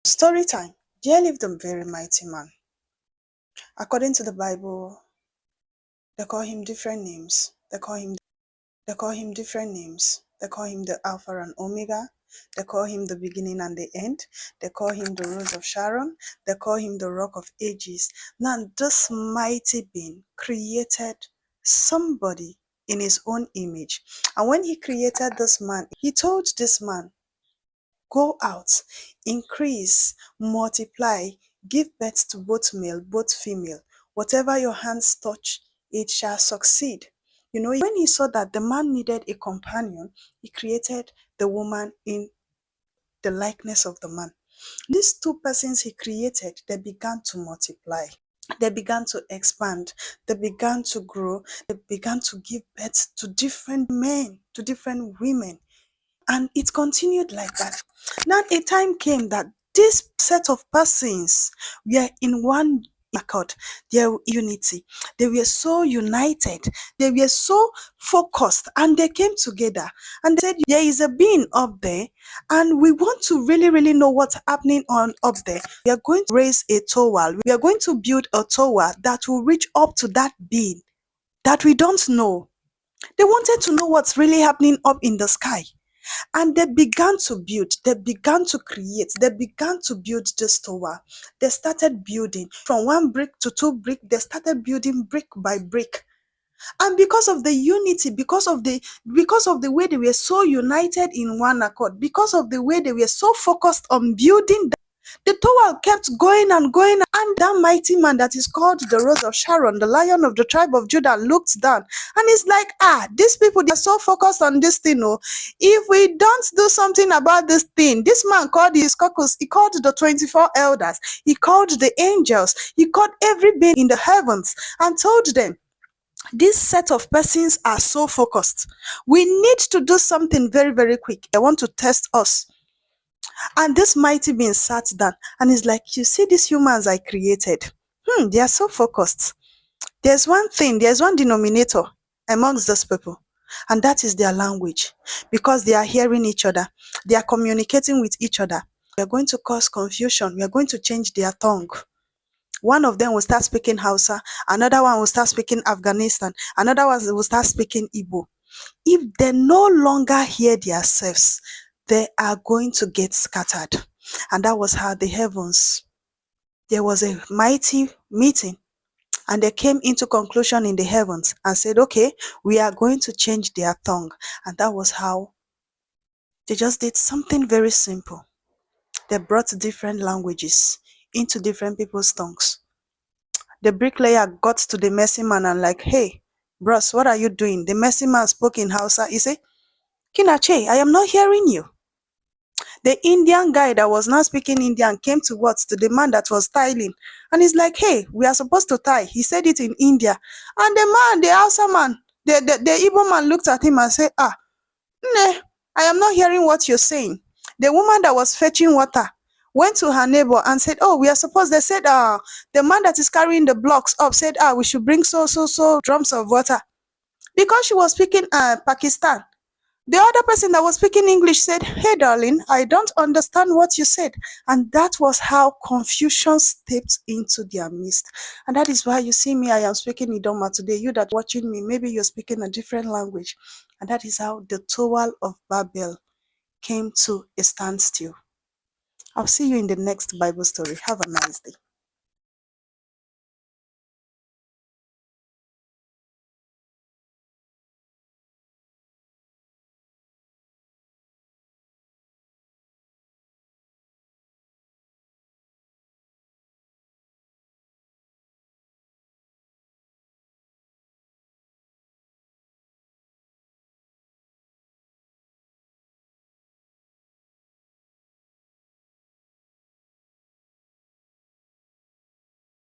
Story time. There lived a very mighty man. According to the Bible, they call him different names. They call him different names. They call him the Alpha and Omega. They call him the beginning and the end. They call him the Rose of Sharon. They call him the Rock of Ages. Now, this mighty being created somebody in his own image. And when he created this man, he told this man, go out, increase, multiply, give birth to both male, both female. Whatever your hands touch, it shall succeed. When he saw that the man needed a companion, he created the woman in the likeness of the man. These two persons he created, they began to multiply. They began to expand. They began to grow. They began to give birth to different men, to different women. And it continued like that. Now a time came that this set of persons were in one accord, their unity. They were so united, they were so focused, and they came together and they said, there is a being up there, and we want to really, really know what's happening on up there. We are going to raise a tower. We are going to build a tower that will reach up to that being that we don't know. They wanted to know what's really happening up in the sky. And they began to build, they began to create, they began to build this tower. They started building from one brick to two brick. They started building brick by brick. And because of the unity, because of the way they were so united in one accord, because of the way they were so focused on building, the tower kept going and going. And that mighty man that is called the Rose of Sharon, the Lion of the tribe of Judah, looked down and is like, these people, they're so focused on this thing. Oh, if we don't do something about this thing, this man called his caucus, he called the 24 elders, he called the angels, he called every being in the heavens and told them, this set of persons are so focused. We need to do something very, very quick. They want to test us. And this mighty being sat down and is like, you see these humans I created? They are so focused. There's one thing, there's one denominator amongst those people, and that is their language. Because they are hearing each other, they are communicating with each other. We are going to cause confusion. We are going to change their tongue. One of them will start speaking Hausa, another one will start speaking Afghanistan, another one will start speaking Igbo. If they no longer hear themselves, they are going to get scattered. And that was how the heavens, there was a mighty meeting, and they came into conclusion in the heavens and said, okay, we are going to change their tongue. And that was how they just did something very simple. They brought different languages into different people's tongues. The bricklayer got to the messy man and like, hey, bros, what are you doing? The messy man spoke in Hausa. He said, Kinache, I am not hearing you. The Indian guy that was not speaking Indian came to what? To the man that was tiling. And he's like, hey, we are supposed to tie. He said it in India. And the man, the Hausa man, the Igbo man looked at him and said, nah, I am not hearing what you're saying. The woman that was fetching water went to her neighbor and said, oh, we are supposed, they said, the man that is carrying the blocks up said, we should bring so drums of water. Because she was speaking Pakistan, the other person that was speaking English said, hey, darling, I don't understand what you said. And that was how confusion stepped into their midst. And that is why you see me, I am speaking Idoma today. You that watching me, maybe you're speaking a different language. And that is how the Tower of Babel came to a standstill. I'll see you in the next Bible story. Have a nice day.